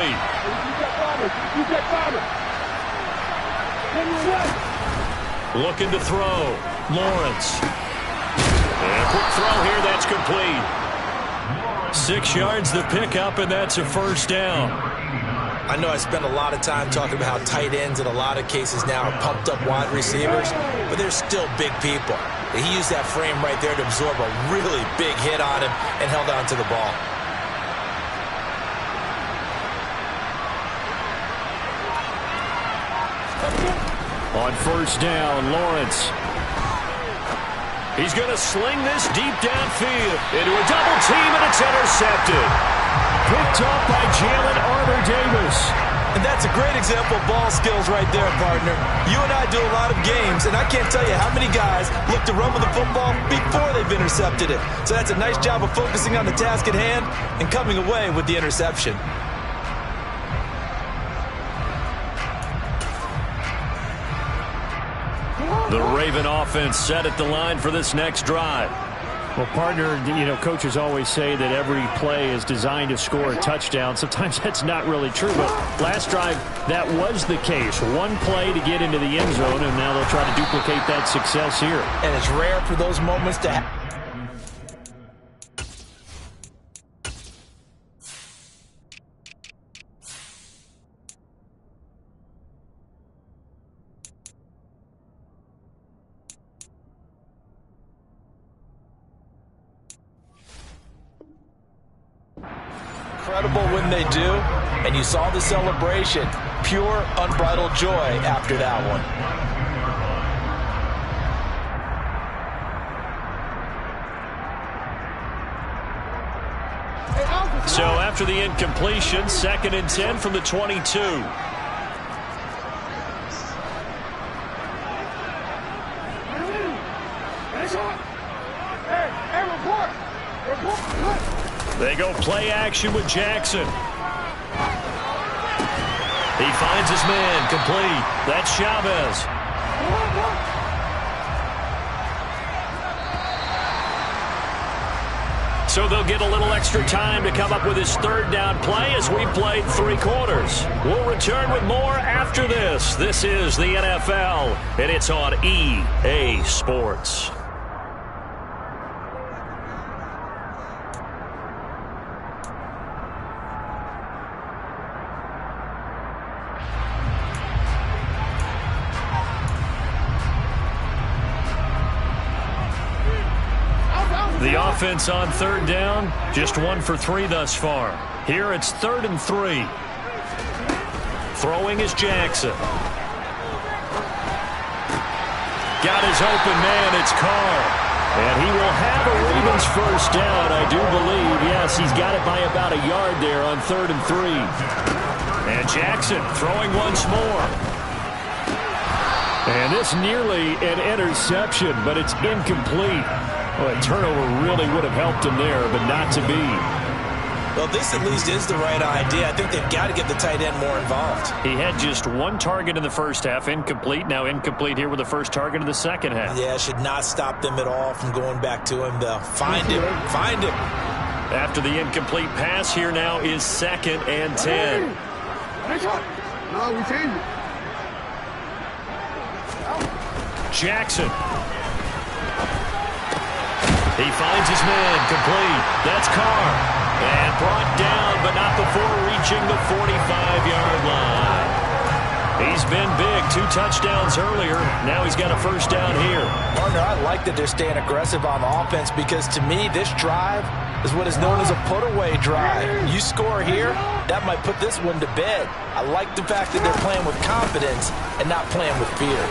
Looking to throw. Lawrence. And a quick throw here. That's complete. 6 yards the pickup, and that's a first down.
I know I spent a lot of time talking about how tight ends in a lot of cases now are pumped up wide receivers, but they're still big people. He used that frame right there to absorb a really big hit on him and held on to the ball.
On first down, Lawrence. He's going to sling this deep downfield into a double team, and it's intercepted. Picked off by Jalen Armour-Davis.
And that's a great example of ball skills right there, partner. You and I do a lot of games, and I can't tell you how many guys look to run with the football before they've intercepted it. So that's a nice job of focusing on the task at hand and coming away with the interception.
The Raven offense set at the line for this next drive.
Well, partner, coaches always say that every play is designed to score a touchdown. Sometimes that's not really true, but last drive, that was the case. One play to get into the end zone, and now they'll try to duplicate that success here.
And it's rare for those moments to happen. Incredible when they do, and you saw the celebration. Pure, unbridled joy after that one.
So after the incompletion, 2nd and 10 from the 22. They go play action with Jackson. He finds his man, complete. That's Chavez. So they'll get a little extra time to come up with his 3rd down play as we played 3 quarters. We'll return with more after this. This is the NFL, and it's on EA Sports. The offense on 3rd down, just 1 for 3 thus far. Here it's 3rd and 3. Throwing is Jackson. Got his open man, it's Carr. And he will have a Ravens first down, I do believe. Yes, he's got it by about a yard there on 3rd and 3. And Jackson throwing once more. And this nearly an interception, but it's incomplete. Well, a turnover really would have helped him there, but not to be.
Well, this at least is the right idea. I think they've got to get the tight end more involved.
He had just 1 target in the first half, incomplete. Now incomplete here with the first target in the second half.
Yeah, should not stop them at all from going back to him. They'll find him. Find him.
After the incomplete pass, here now is 2nd and 10.
No, we changed it.
Jackson. He finds his man, complete. That's Carr. And brought down, but not before reaching the 45-yard line. He's been big, 2 touchdowns earlier. Now he's got a first down here.
Partner, I like that they're staying aggressive on offense because to me, this drive is what is known as a put-away drive. You score here, that might put this one to bed. I like the fact that they're playing with confidence and not playing with fear.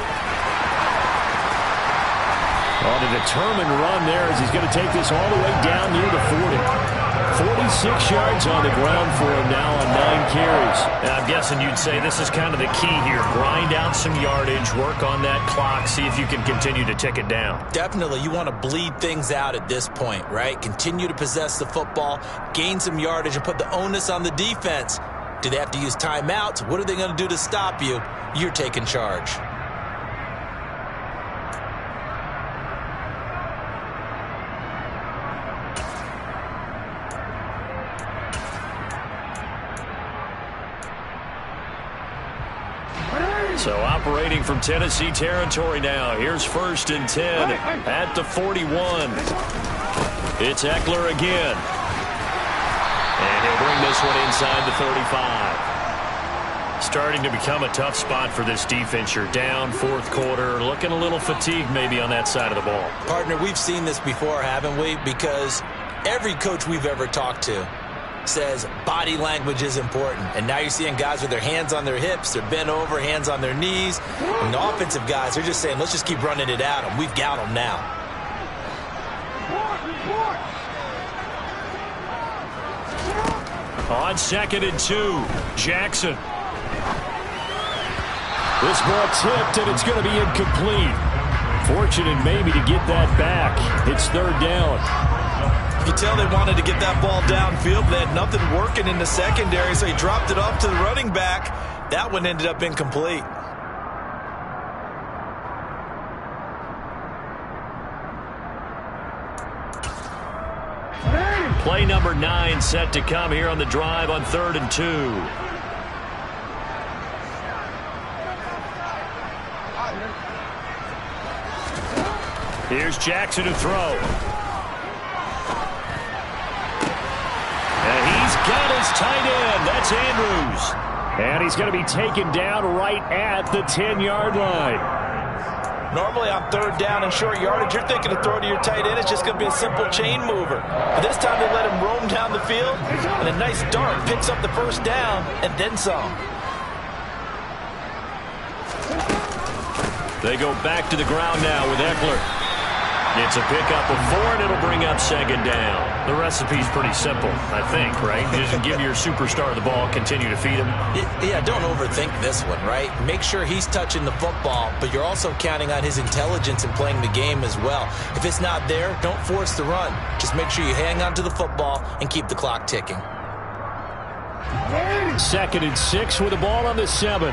On a determined run there as he's going to take this all the way down near the 40. 46 yards on the ground for him now on 9 carries.
And I'm guessing you'd say this is kind of the key here. Grind out some yardage, work on that clock, see if you can continue to tick it down.
Definitely, you want to bleed things out at this point, right? Continue to possess the football, gain some yardage, and put the onus on the defense. Do they have to use timeouts? What are they going to do to stop you? You're taking charge.
So operating from Tennessee territory now. Here's 1st and 10 at the 41. It's Eckler again. And he'll bring this one inside the 35. Starting to become a tough spot for this defense. You're down 4th quarter. Looking a little fatigued maybe on that side of the ball.
Partner, we've seen this before, haven't we? Because every coach we've ever talked to says body language is important. And now you're seeing guys with their hands on their hips, they're bent over, hands on their knees. And the offensive guys, they're just saying, let's just keep running it at them. We've got them now.
On 2nd and 2, Jackson. This ball tipped, and it's going to be incomplete. Fortunate maybe to get that back. It's 3rd down.
You could tell they wanted to get that ball downfield, but they had nothing working in the secondary, so he dropped it off to the running back. That one ended up incomplete.
Play number 9 set to come here on the drive on 3rd and 2. Here's Jackson to throw. And he's got his tight end. That's Andrews. And he's going to be taken down right at the 10-yard line.
Normally on 3rd down and short yardage, you're thinking to throw to your tight end. It's just going to be a simple chain mover. But this time they let him roam down the field, and a nice dart picks up the 1st down and then some.
They go back to the ground now with Eckler. It's a pickup of 4, and it'll bring up 2nd down. The recipe's pretty simple, I think, right? Just give your superstar the ball, continue to feed him.
Yeah, don't overthink this one, right? Make sure he's touching the football, but you're also counting on his intelligence in playing the game as well. If it's not there, don't force the run. Just make sure you hang on to the football and keep the clock ticking.
2nd and 6 with the ball on the 7.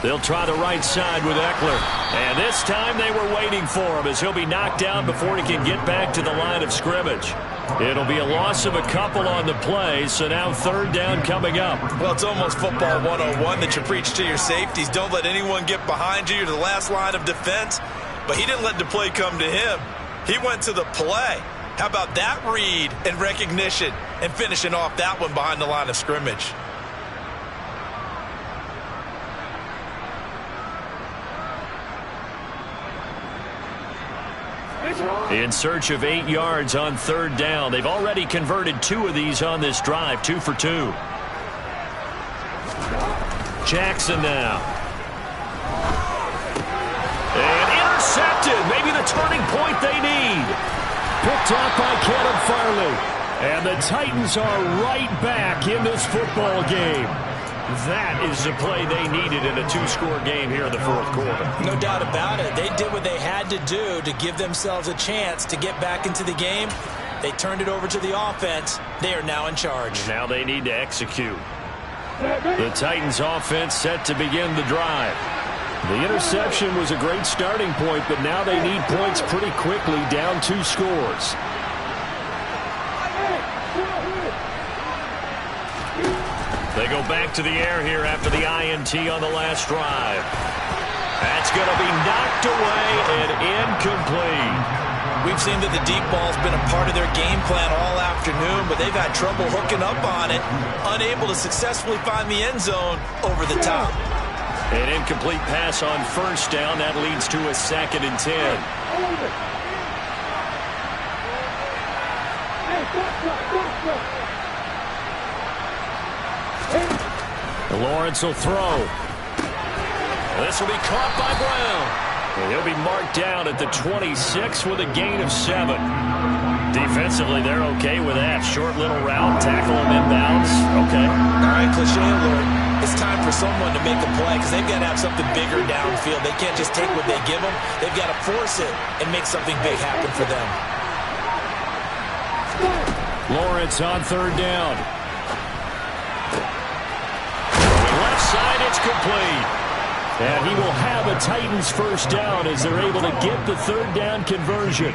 They'll try the right side with Eckler. And this time they were waiting for him as he'll be knocked down before he can get back to the line of scrimmage. It'll be a loss of a couple on the play, so now 3rd down coming up.
Well, it's almost football 101 that you preach to your safeties. Don't let anyone get behind you. You're the last line of defense. But he didn't let the play come to him. He went to the play. How about that read and recognition and finishing off that one behind the line of scrimmage?
In search of 8 yards on 3rd down. They've already converted 2 of these on this drive, 2 for 2. Jackson now. And intercepted. Maybe the turning point they need. Picked up by Caleb Farley. And the Titans are right back in this football game. That is the play they needed in a 2-score game here in the 4th quarter.
No doubt about it. They did what they had to do to give themselves a chance to get back into the game. They turned it over to the offense. They are now in charge.
Now they need to execute. The Titans offense set to begin the drive. The interception was a great starting point, but now they need points pretty quickly, down 2 scores. They go back to the air here after the INT on the last drive. That's going to be knocked away and incomplete.
We've seen that the deep ball's been a part of their game plan all afternoon, but they've had trouble hooking up on it, unable to successfully find the end zone over the top.
An incomplete pass on 1st down. That leads to a 2nd and 10. Lawrence will throw. This will be caught by Brown. And he'll be marked down at the 26 with a gain of 7. Defensively, they're okay with that. Short little route, tackle him inbounds. Okay.
All right, cliche alert. It's time for someone to make a play because they've got to have something bigger downfield. They can't just take what they give them. They've got to force it and make something big happen for them.
Lawrence on 3rd down. Left side, it's complete. And he will have a Titans first down as they're able to get the 3rd down conversion.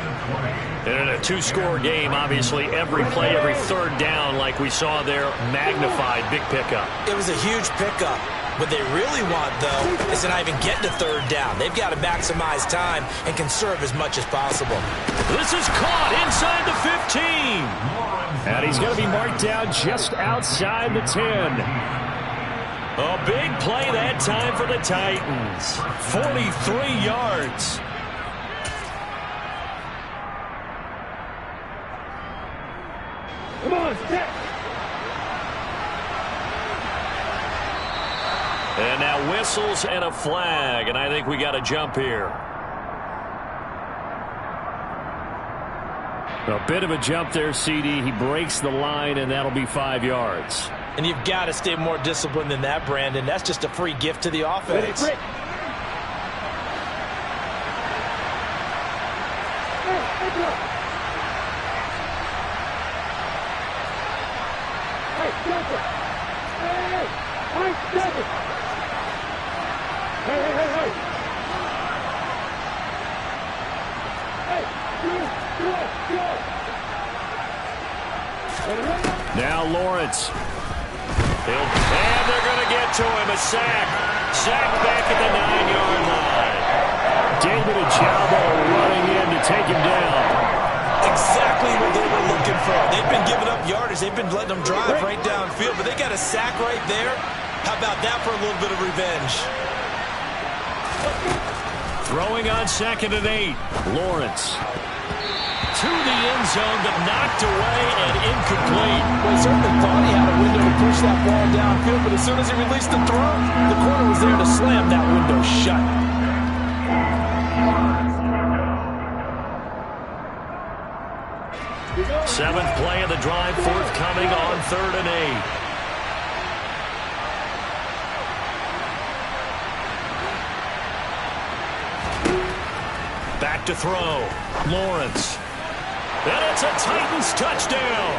And in a 2-score game, obviously, every play, every 3rd down, like we saw there, magnified, big pickup.
It was a huge pickup. What they really want, though, is to not even get to 3rd down. They've got to maximize time and conserve as much as possible.
This is caught inside the 15. And he's going to be marked down just outside the 10. A big play that time for the Titans. 43 yards.
Come on, step.
And now whistles and a flag, and I think we got a jump here. A bit of a jump there, CD. He breaks the line, and that'll be 5 yards.
And you've got to stay more disciplined than that, Brandon. That's just a free gift to the offense.
Ready,
Now Lawrence. And they're going to get to him. A sack. Sack back at the 9-yard line. David Ojabo running in to take him down.
Exactly what they were looking for. They've been giving up yardage. They've been letting them drive right downfield, but they got a sack right there. How about that for a little bit of revenge?
Throwing on 2nd and 8. Lawrence. To the end zone, but knocked away and incomplete.
Well, he certainly thought he had a window to push that ball downfield, but as soon as he released the throw, the corner was there to slam that window shut.
Seventh play of the drive forthcoming on 3rd and 8. Back to throw. Lawrence. And it's a Titans touchdown.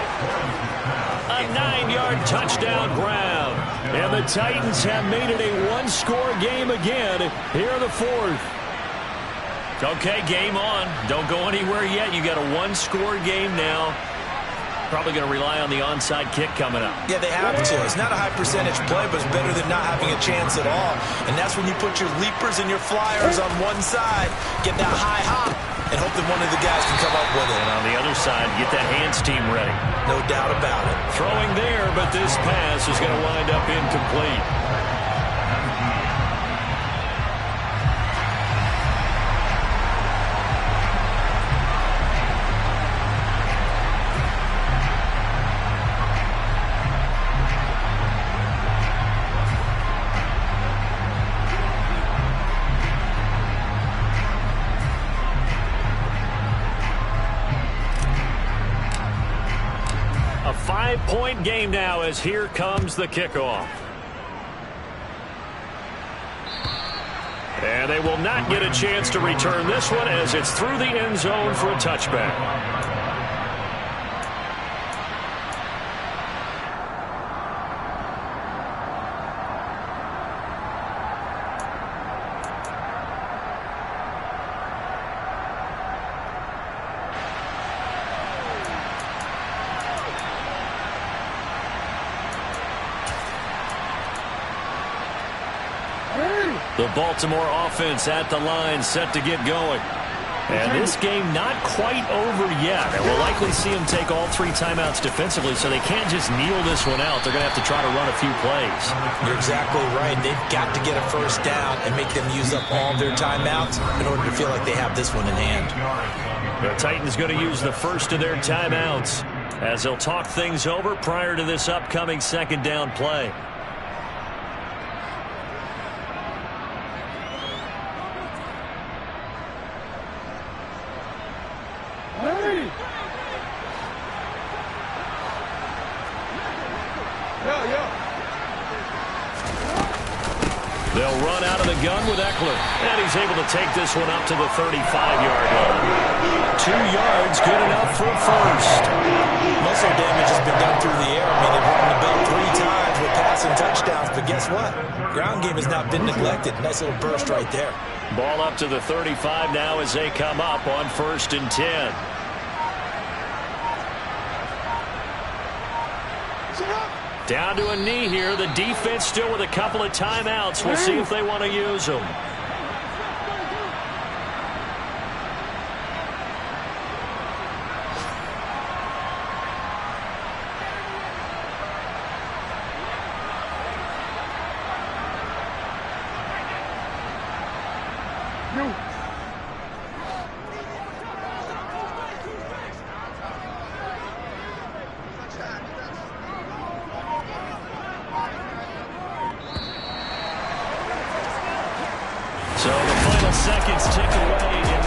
A 9-yard touchdown ground. And the Titans have made it a 1-score game again here in the 4th. Okay, game on. Don't go anywhere yet. You got a 1-score game now. Probably going to rely on the onside kick coming up.
Yeah, they have to. It's not a high-percentage play, but it's better than not having a chance at all. And that's when you put your leapers and your flyers on one side, get that high hop, and hope that one of the guys can come up with it.
And on the other side, get that hands team ready.
No doubt about it.
Throwing there, but this pass is going to wind up incomplete. A 5-point game now as here comes the kickoff. And they will not get a chance to return this one as it's through the end zone for a touchback. The Baltimore offense at the line, set to get going. And this game not quite over yet. And we'll likely see them take all 3 timeouts defensively, so they can't just kneel this one out. They're going to have to try to run a few plays.
You're exactly right. They've got to get a first down and make them use up all their timeouts in order to feel like they have this one in hand.
The Titans going to use the first of their timeouts. as he'll talk things over prior to this upcoming second down play. They'll run out of the gun with Eckler. And he's able to take this one up to the 35-yard line. 2 yards, good enough for a first.
Muscle damage has been done through the air. I mean, they've run the ball 3 times with passing touchdowns. But guess what? Ground game has not been neglected. Nice little burst right there.
Ball up to the 35 now as they come up on 1st and 10. Down to a knee here. The defense still with a couple of timeouts. We'll see if they want to use them. So the final seconds tick away in